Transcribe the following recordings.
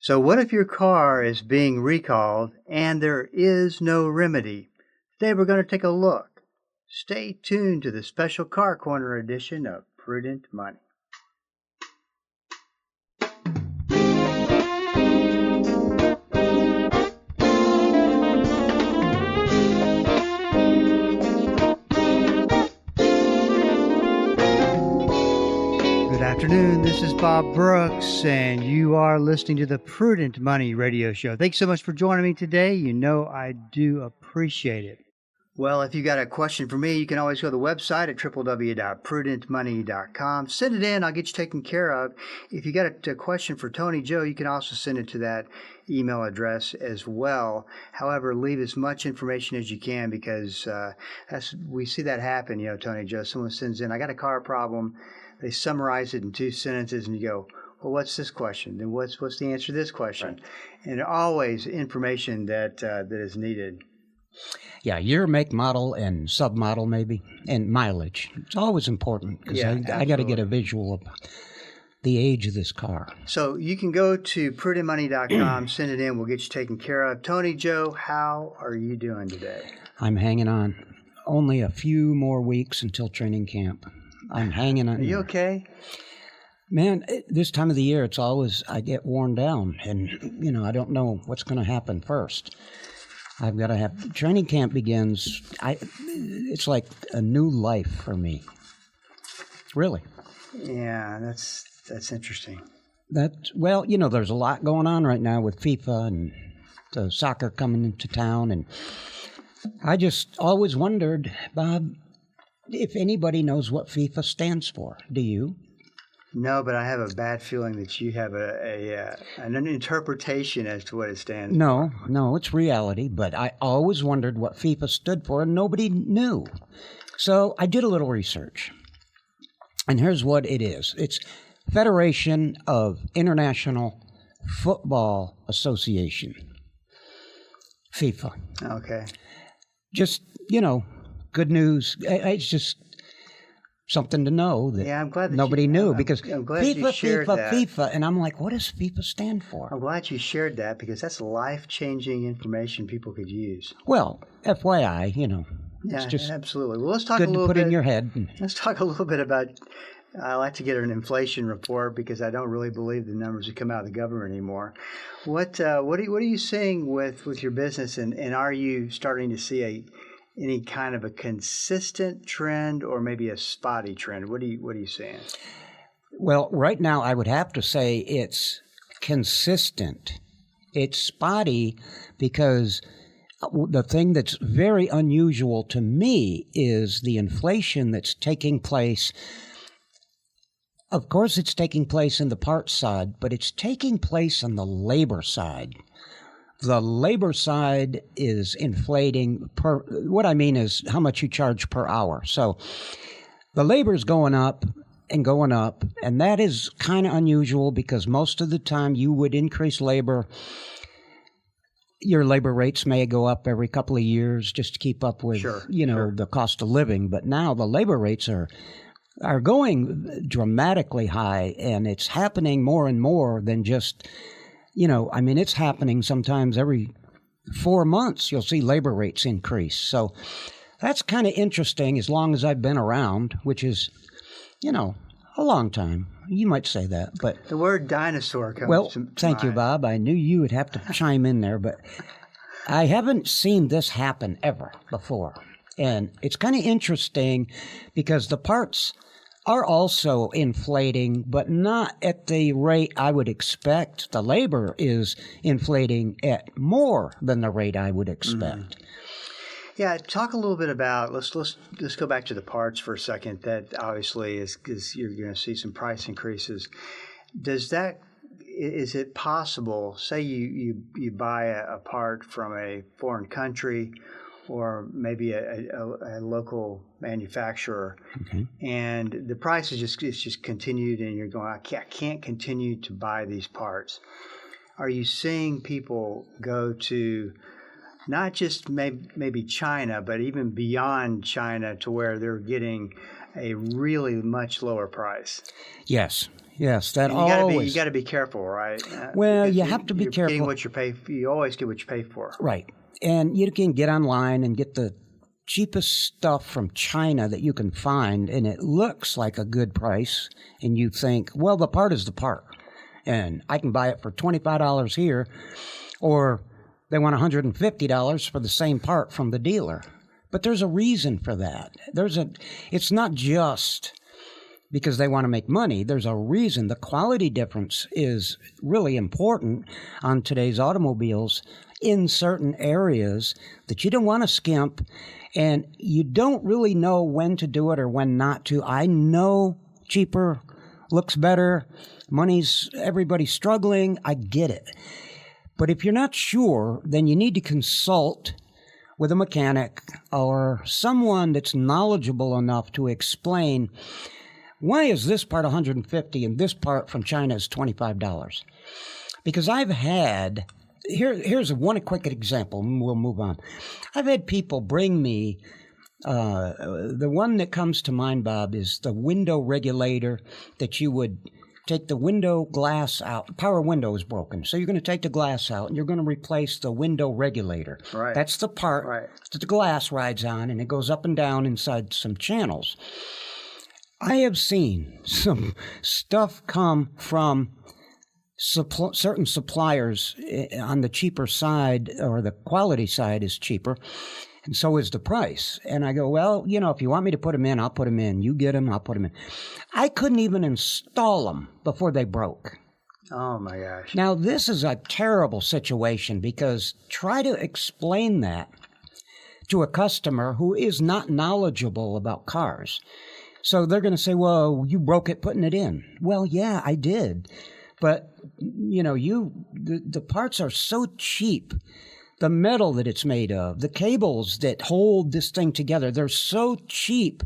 So, what if your car is being recalled and there is no remedy? Today, we're going to take a look. Stay tuned to the special Car Corner edition of Prudent Money. Good afternoon. This is Bob Brooks, and you are listening to the Prudent Money Radio Show. Thanks so much for joining me today. You know I do appreciate it. Well, if you got a question for me, you can always go to the website at www.prudentmoney.com. Send it in. I'll get you taken care of. If you got a question for Tony Joe, you can also send it to that email address as well. However, leave as much information as you can because we see that happen, Tony Joe. Someone sends in, I got a car problem. They summarize it in 2 sentences, and you go, well, what's this question? Then what's the answer to this question? Right. And always information that is needed. Yeah, year, make, model, and submodel maybe, and mileage. It's always important because I got to get a visual of the age of this car. So you can go to prudentmoney.com, send it in. We'll get you taken care of. Tony Joe, how are you doing today? I'm hanging on. Only a few more weeks until training camp. I'm hanging on. Are you okay? Man, this time of the year, it's always, I get worn down, and, I don't know what's going to happen first. I've got to have, training camp begins, it's like a new life for me. Really. Yeah, that's interesting. Well, there's a lot going on right now with FIFA and the soccer coming into town, and I just always wondered, Bob, if anybody knows what FIFA stands for. Do you? No, but I have a bad feeling that you have an interpretation as to what it stands for. No, it's reality, but I always wondered what FIFA stood for, and nobody knew. So I did a little research, and here's what it is. It's Federation of International Football Association, FIFA. Okay. Just, good news. It's just something to know that I'm glad that nobody knew because I'm glad FIFA, you shared that. FIFA, and I'm like, what does FIFA stand for? I'm glad you shared that because that's life-changing information people could use. Well, FYI, Yeah, just absolutely. Well, let's talk good a little to put bit in your head. Let's talk a little bit about. I like to get an inflation report because I don't really believe the numbers that come out of the government anymore. What are you seeing with your business, and are you starting to see any kind of a consistent trend or maybe a spotty trend? What are you seeing? Well, right now I would have to say it's consistent. It's spotty because the thing that's very unusual to me is the inflation that's taking place. Of course, it's taking place in the parts side, but it's taking place on the labor side. The labor side is inflating what I mean is how much you charge per hour. So the labor is going up, and that is kind of unusual because most of the time you would increase labor. Your labor rates may go up every couple of years just to keep up with, the cost of living. But now the labor rates are going dramatically high, and it's happening more and more than just, it's happening sometimes every 4 months you'll see labor rates increase. So that's kind of interesting as long as I've been around, which is, a long time. You might say that, but the word dinosaur comes to mind. Thank you, Bob. I knew you would have to chime in there, but I haven't seen this happen ever before. And it's kind of interesting because the parts are also inflating, but not at the rate I would expect. The labor is inflating at more than the rate I would expect. Mm-hmm. Yeah, talk a little bit about, let's go back to the parts for a second. That obviously is you're going to see some price increases. Is it possible, say you buy a part from a foreign country or maybe a local manufacturer, and the price is just continued, and you're going, I can't continue to buy these parts. Are you seeing people go to not just maybe China, but even beyond China to where they're getting a really much lower price? Yes. Yes, that And always. you got to be careful, right? Well, Because you have to be you're careful. Getting what you pay. You always get what you pay for. Right. And you can get online and get the cheapest stuff from China that you can find, and it looks like a good price, and you think, well, the part is the part, and I can buy it for $25 here, or they want $150 for the same part from the dealer. But there's a reason for that. It's not just because they want to make money. There's a reason. The quality difference is really important on today's automobiles in certain areas that you don't want to skimp, and you don't really know when to do it or when not to. I know cheaper looks better. Everybody's struggling. I get it. But if you're not sure, then you need to consult with a mechanic or someone that's knowledgeable enough to explain, why is this part $150 and this part from China is $25? Because I've had, here's one quick example, and we'll move on. I've had people bring me, the one that comes to mind, Bob, is the window regulator that you would take the window glass out. The power window is broken. So you're going to take the glass out and you're going to replace the window regulator. Right. That's the part that the glass rides on, and it goes up and down inside some channels. I have seen some stuff come from certain suppliers on the cheaper side, or the quality side is cheaper, and so is the price. And I go, well, if you want me to put them in, I'll put them in. You get them, I'll put them in. I couldn't even install them before they broke. Oh, my gosh. Now, this is a terrible situation, because try to explain that to a customer who is not knowledgeable about cars. So they're going to say, well, you broke it putting it in. Well, yeah, I did. But, the parts are so cheap. The metal that it's made of, the cables that hold this thing together, they're so cheap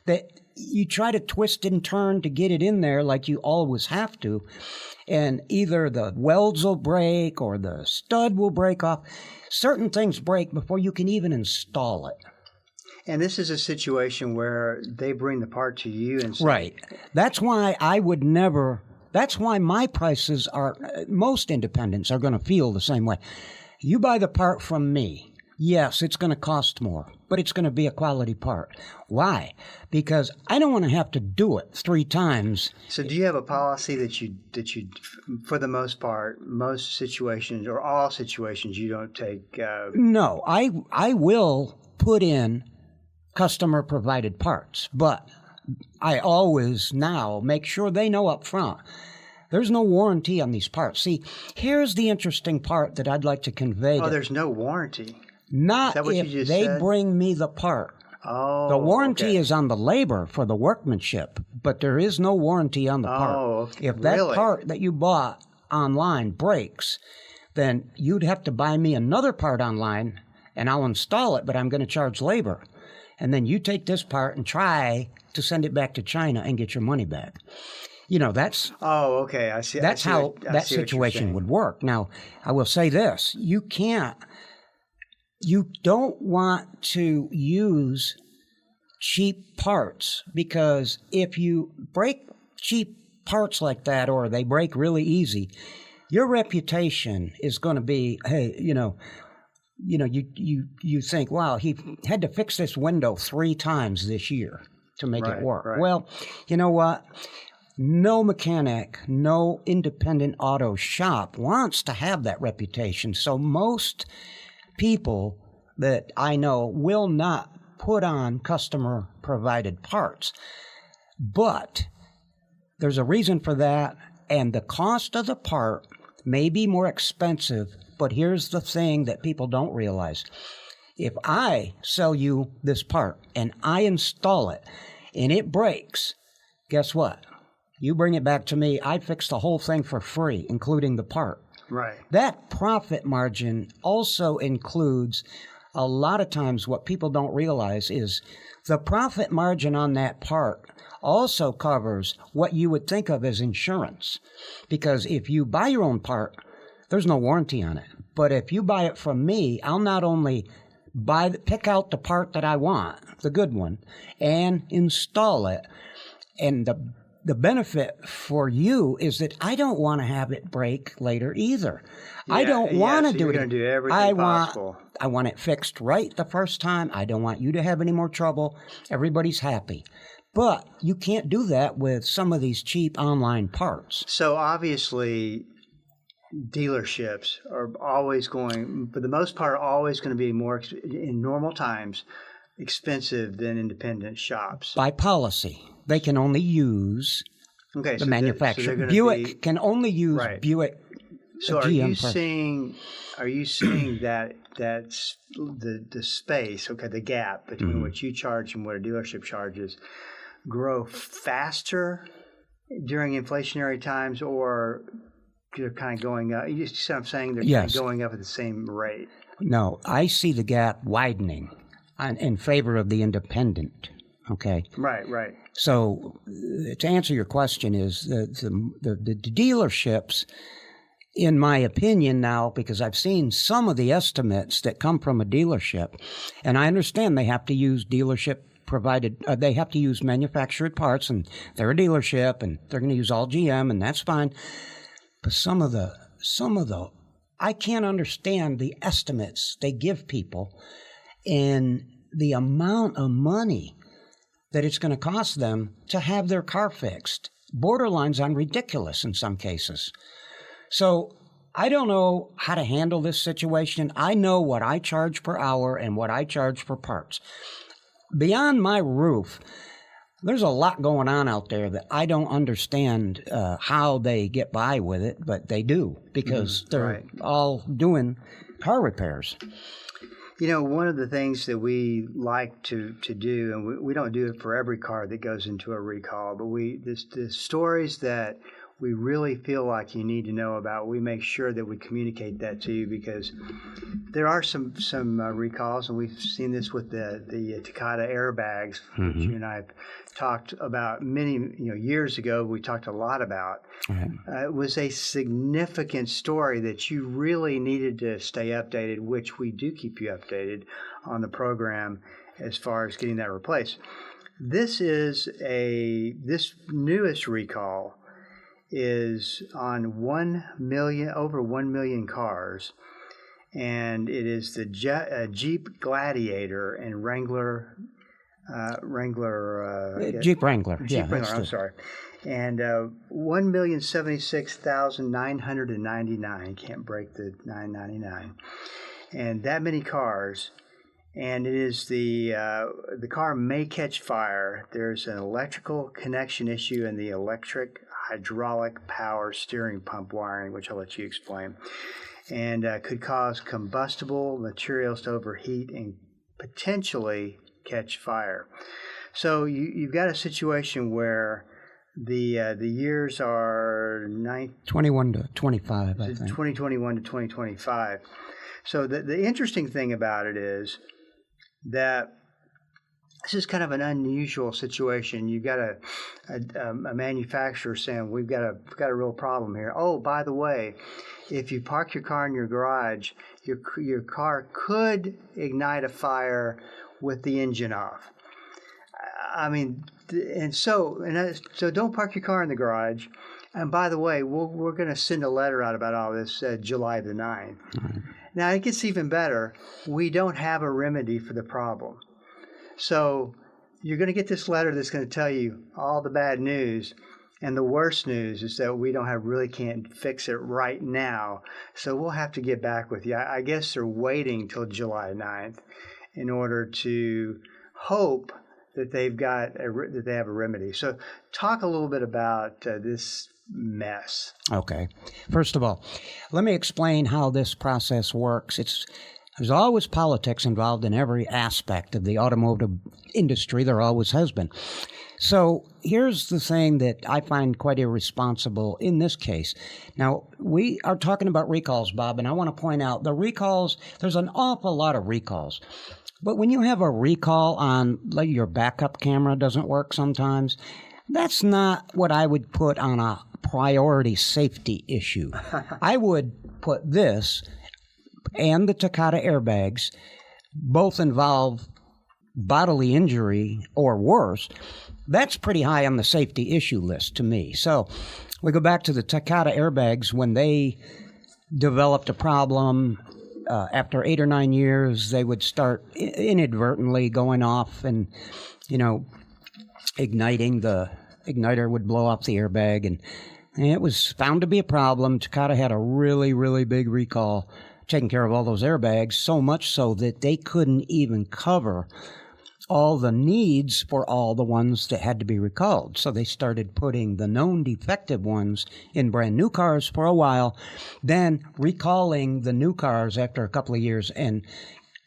that you try to twist and turn to get it in there like you always have to. And either the welds will break or the stud will break off. Certain things break before you can even install it. And this is a situation where they bring the part to you and say, right. That's why that's why my prices are, most independents are going to feel the same way. You buy the part from me. Yes, it's going to cost more, but it's going to be a quality part. Why? Because I don't want to have to do it 3 times. So do you have a policy that you, for the most part, most situations or all situations, you don't take? No, I will put in customer provided parts, but I always now make sure they know up front. There's no warranty on these parts. See, here's the interesting part that I'd like to convey. Oh, there's no warranty? Not Is that what if you just they said? bring me the part. Oh, The warranty okay. is on the labor for the workmanship, but there is no warranty on the part. Oh, okay. If that Really? part that you bought online breaks, then you'd have to buy me another part online, and I'll install it, but I'm going to charge labor. And then you take this part and try to send it back to China and get your money back. That's Oh, okay. I see. that's I see how what- I that see what you're situation saying. would work. Now, I will say this. You don't want to use cheap parts, because if you break cheap parts like that, or they break really easy, your reputation is going to be, hey, you think, wow, he had to fix this window 3 times this year to make it Right, work. right. Well, you know what? No mechanic, no independent auto shop wants to have that reputation. So most people that I know will not put on customer provided parts. But there's a reason for that, and the cost of the part may be more expensive, but here's the thing that people don't realize. If I sell you this part and I install it and it breaks, guess what? You bring it back to me, I fix the whole thing for free, including the part. Right. That profit margin also includes, a lot of times what people don't realize is the profit margin on that part also covers what you would think of as insurance. Because if you buy your own part, there's no warranty on it. But if you buy it from me, I'll not only pick out the part that I want, the good one, and install it. And the benefit for you is that I don't want to have it break later either. I don't want to so do you're it. going to do everything possible. I want it fixed right the first time. I don't want you to have any more trouble. Everybody's happy. But you can't do that with some of these cheap online parts. So obviously, dealerships are always going, for the most part, always going to be more, in normal times, expensive than independent shops. By policy, they can only use the manufacturer. Buick can only use Buick. So are you seeing that that's the space, the gap between what you charge and what a dealership charges grow faster during inflationary times, or they're kind of going up? You see what I'm saying? They're kind of going up at the same rate. No, I see the gap widening in favor of the independent. Okay. Right. So to answer your question is the dealerships, in my opinion now, because I've seen some of the estimates that come from a dealership, and I understand they have to use dealership provided, they have to use manufactured parts, and they're a dealership, and they're going to use all GM, and that's fine. But some of the, I can't understand the estimates they give people and the amount of money that it's going to cost them to have their car fixed. Borderlines on ridiculous in some cases. So I don't know how to handle this situation. I know what I charge per hour and what I charge for parts. Beyond my roof, there's a lot going on out there that I don't understand how they get by with it, but they do because they're all doing car repairs. You know, one of the things that we like to do, and we don't do it for every car that goes into a recall, but the stories that we really feel like you need to know about, we make sure that we communicate that to you, because there are some recalls, and we've seen this with the Takata airbags, which you and I have talked about many years ago. We talked a lot about. It was a significant story that you really needed to stay updated, which we do keep you updated on the program as far as getting that replaced. This newest recall is on over 1 million cars, and it is the Jeep Gladiator and Wrangler. Jeep Wrangler. Jeep Wrangler. I'm sorry. And 1,076,999. Can't break the 999. And that many cars. And it is the car may catch fire. There's an electrical connection issue in the electric hydraulic power steering pump wiring, which I'll let you explain, and could cause combustible materials to overheat and potentially catch fire. So you've got a situation where the years are 21 to 25, I think. 2021 to 2025. So the interesting thing about it is that this is kind of an unusual situation. You've got a manufacturer saying, we've got a real problem here. Oh, by the way, if you park your car in your garage, your car could ignite a fire with the engine off. I mean, so don't park your car in the garage. And by the way, we're going to send a letter out about all this July the 9th. Mm-hmm. Now, it gets even better. We don't have a remedy for the problem. So you're going to get this letter that's going to tell you all the bad news, and the worst news is that we can't fix it right now. So we'll have to get back with you. I guess they're waiting till July 9th in order to hope that they have a remedy. So talk a little bit about this mess. Okay. First of all, let me explain how this process works. There's always politics involved in every aspect of the automotive industry. There always has been. So here's the thing that I find quite irresponsible in this case. Now, we are talking about recalls, Bob, and I want to point out the recalls, there's an awful lot of recalls. But when you have a recall on, like, your backup camera doesn't work sometimes, that's not what I would put on a priority safety issue. I would put this and the Takata airbags both involve bodily injury or worse. that's pretty high on the safety issue list to me. So we go back to the Takata airbags. When they developed a problem, after 8 or 9 years, they would start inadvertently going off and, igniting. The igniter would blow off the airbag, and it was found to be a problem. Takata had a really, really big recall taking care of all those airbags, so much so that they couldn't even cover all the needs for all the ones that had to be recalled. So they started putting the known defective ones in brand new cars for a while, then recalling the new cars after a couple of years and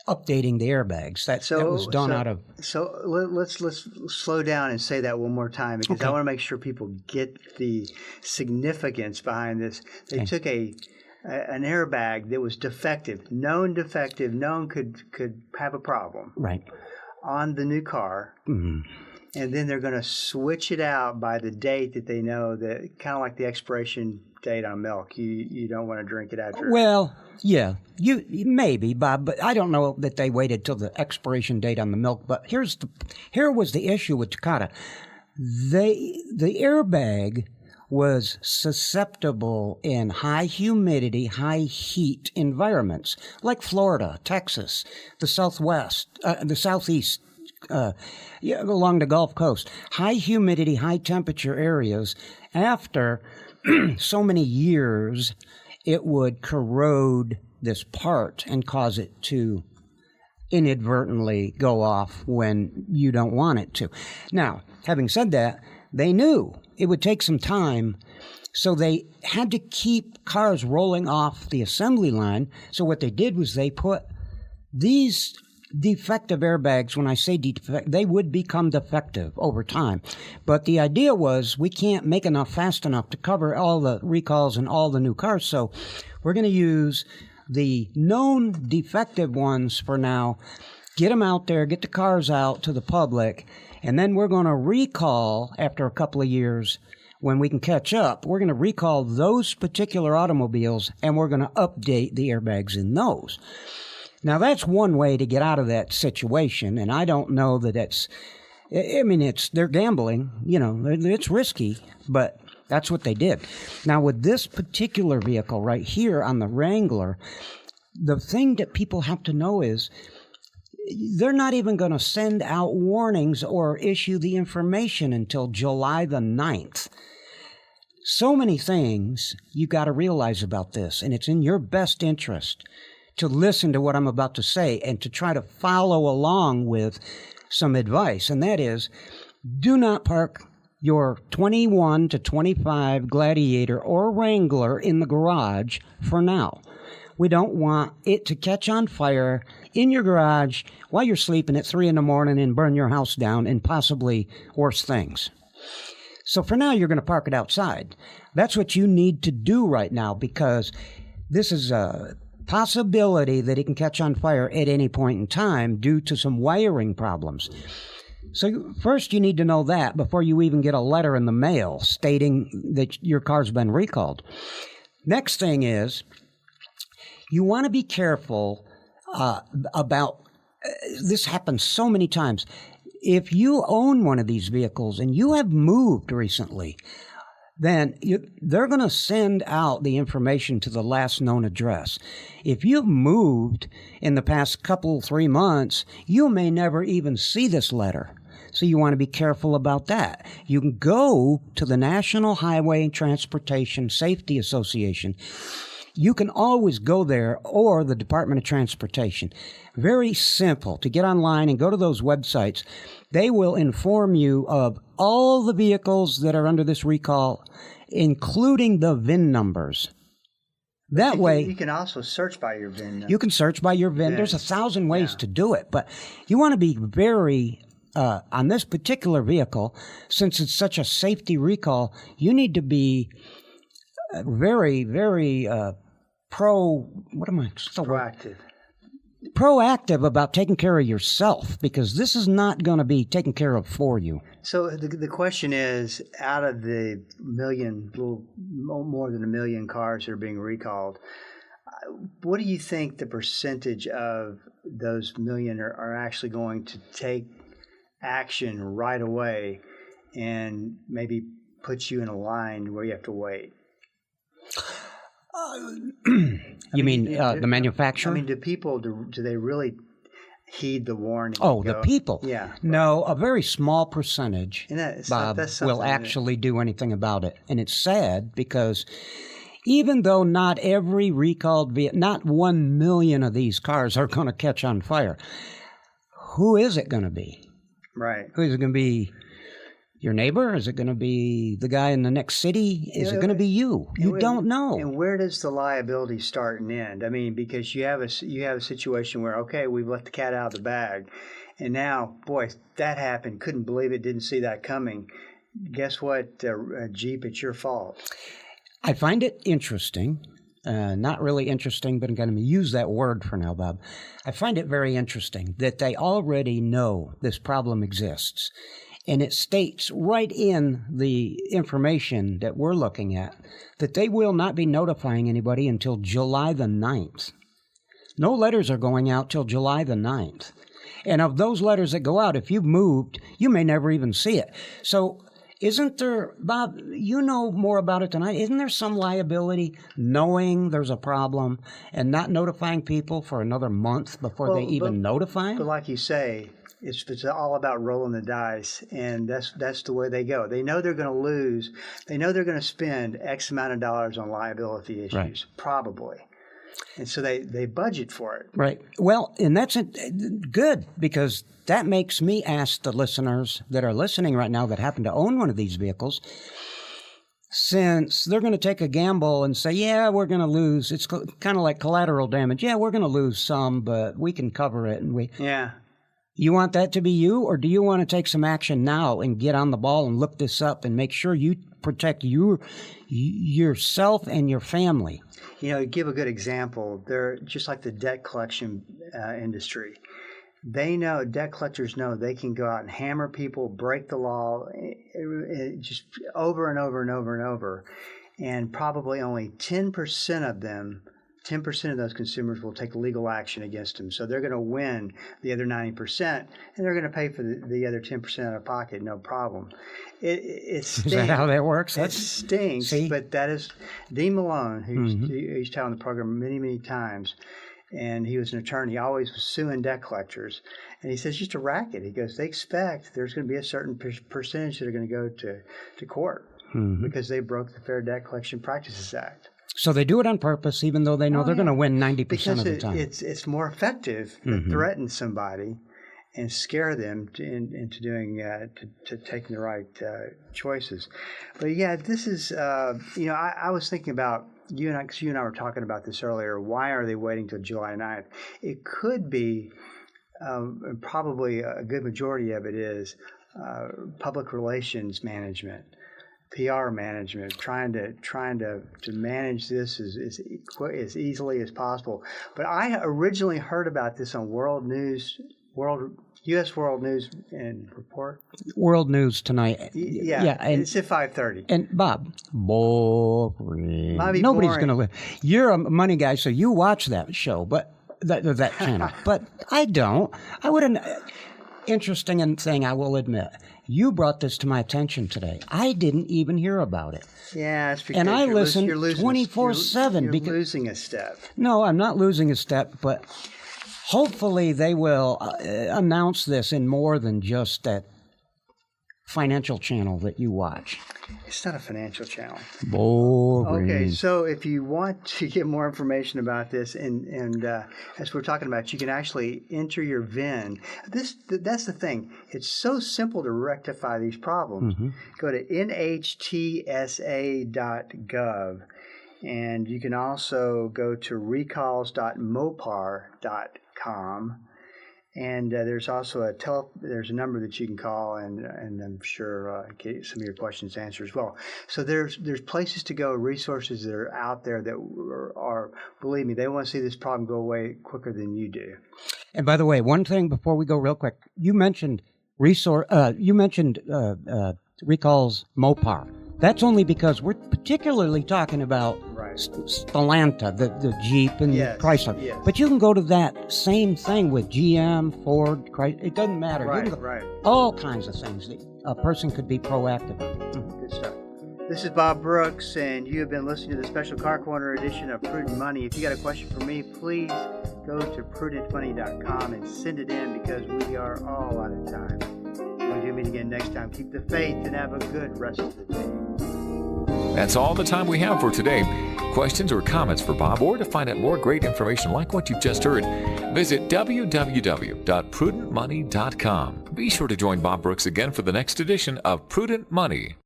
updating the airbags. That was done out of... So let's slow down and say that one more time, because Okay. I want to make sure people get the significance behind this. They took an airbag that was defective, known could have a problem, Right. on the new car, and then they're going to switch it out by the date that they know, that kind of like the expiration date on milk. You don't want to drink it after. Well, yeah, you maybe, Bob, but I don't know that they waited till the expiration date on the milk. But here was the issue with Takata. The airbag was susceptible in high humidity, high heat environments like Florida, Texas, the Southwest, the Southeast, along the Gulf Coast. High humidity, high temperature areas. After so many years, it would corrode this part and cause it to inadvertently go off when you don't want it to. Now, having said that, they knew it would take some time, so they had to keep cars rolling off the assembly line. So what they did was they put these defective airbags, when I say defective, they would become defective over time. But the idea was we can't make enough fast enough to cover all the recalls and all the new cars, so we're going to use the known defective ones for now, get them out there, get the cars out to the public, and then we're going to recall after a couple of years. When we can catch up, we're going to recall those particular automobiles, and we're going to update the airbags in those. Now, that's one way to get out of that situation, and I don't know that they're gambling, it's risky, but that's what they did. Now, with this particular vehicle right here on the Wrangler, the thing that people have to know is they're not even going to send out warnings or issue the information until July the 9th. So many things you got to realize about this, and it's in your best interest to listen to what I'm about to say and to try to follow along with some advice. And that is, do not park your 21 to 25 Gladiator or Wrangler in the garage for now. We don't want it to catch on fire in your garage while you're sleeping at 3 in the morning and burn your house down and possibly worse things. So for now, you're going to park it outside. That's what you need to do right now, because this is a possibility that it can catch on fire at any point in time due to some wiring problems. So first you need to know that before you even get a letter in the mail stating that your car's been recalled. Next thing is, you want to be careful about, this happens so many times. If you own one of these vehicles and you have moved recently, then they're going to send out the information to the last known address. If you've moved in the past 3 months, you may never even see this letter. So you want to be careful about that. You can go to the National Highway Transportation Safety Association. You can always go there, or the Department of Transportation. Very simple to get online and go to those websites. They will inform you of all the vehicles that are under this recall, including the VIN numbers. That way, you can also search by your VIN. You can search by your VIN. There's 1,000 ways to do it, but you want to be very, on this particular vehicle, since it's such a safety recall, you need to be very, very proactive about taking care of yourself, because this is not going to be taken care of for you. So the question is, out of the little more than 1 million cars that are being recalled, what do you think the percentage of those million are actually going to take action right away and maybe puts you in a line where you have to wait? You mean the manufacturer? I mean, do they really heed the warning? Oh, the people. Yeah. No, a very small percentage, Bob, will actually do anything about it. And it's sad because even though not every recalled vehicle, not 1 million of these cars are going to catch on fire, who is it going to be? Right. Who is it going to be? Your neighbor? Is it going to be the guy in the next city? Is it going to be you? You don't know. And where does the liability start and end? I mean, because you have a situation where, okay, we've let the cat out of the bag, and now, boy, that happened. Couldn't believe it. Didn't see that coming. Guess what, Jeep? It's your fault. I find it interesting. Not really interesting, but I'm going to use that word for now, Bob. I find it very interesting that they already know this problem exists. And it states right in the information that we're looking at that they will not be notifying anybody until July the 9th. No letters are going out till July the 9th. And of those letters that go out, if you've moved, you may never even see it. So isn't there, Bob, you know more about it than I, isn't there some liability knowing there's a problem and not notifying people for another month before they even notify them? But like you say, it's all about rolling the dice, and that's the way they go. They know they're going to lose. They know they're going to spend X amount of dollars on liability issues, right, probably. And so they budget for it. Right. Well, and that's good, because that makes me ask the listeners that are listening right now that happen to own one of these vehicles, since they're going to take a gamble and say, yeah, we're going to lose. It's kind of like collateral damage. Yeah, we're going to lose some, but we can cover it. And yeah. You want that to be you, or do you want to take some action now and get on the ball and look this up and make sure you protect yourself and your family? You know, give a good example. They're just like the debt collection industry. They know, debt collectors know they can go out and hammer people, break the law, just over and over and over and over. And probably only 10% of them, 10% of those consumers will take legal action against them. So they're going to win the other 90%, and they're going to pay for the other 10% out of pocket, no problem. It stinks. Is that how that works? It stinks, see? But that is Dean Malone, who's telling the program many, many times, and he was an attorney, always was suing debt collectors. And he says, just a racket. He goes, they expect there's going to be a certain percentage that are going to go to court because they broke the Fair Debt Collection Practices Act. So they do it on purpose, even though they know they're going to win 90% of the time. Because it's more effective to threaten somebody and scare them into doing to taking the right choices. But yeah, this is I was thinking about you and I, because you and I were talking about this earlier. Why are they waiting till July 9th? It could be probably a good majority of it is public relations management. PR management, trying to manage this as easily as possible. But I originally heard about this on U.S. World News and Report. World News Tonight. Yeah, and it's at 5:30. And Bob, boring. Nobody's going to live. You're a money guy, so you watch that show, but that channel. But I don't. I wouldn't. Interesting thing, I will admit. You brought this to my attention today. I didn't even hear about it. Yeah, it's because and I listen 24/7. You're losing a step. No, I'm not losing a step, but hopefully they will announce this in more than just that financial channel that you watch. It's not a financial channel. Boring. Okay, so if you want to get more information about this, and as we're talking about, you can actually enter your VIN. That's the thing. It's so simple to rectify these problems. Go to nhtsa.gov, and you can also go to recalls.mopar.com. And there's also there's a number that you can call, and I'm sure get some of your questions answered as well. So there's places to go, resources that are out there that are believe me, they want to see this problem go away quicker than you do. And by the way, one thing before we go real quick, you mentioned recalls Mopar. That's only because we're particularly talking about Stellantis, the Jeep and the Chrysler. Yes. But you can go to that same thing with GM, Ford, Chrysler. It doesn't matter. Right. All kinds of things. a person could be proactive. Good stuff. This is Bob Brooks, and you have been listening to the Special Car Corner edition of Prudent Money. If you got a question for me, please go to prudentmoney.com and send it in, because we are all out of time. When we do meet again next time, keep the faith and have a good rest of the day. That's all the time we have for today. Questions or comments for Bob, or to find out more great information like what you've just heard, visit www.prudentmoney.com. Be sure to join Bob Brooks again for the next edition of Prudent Money.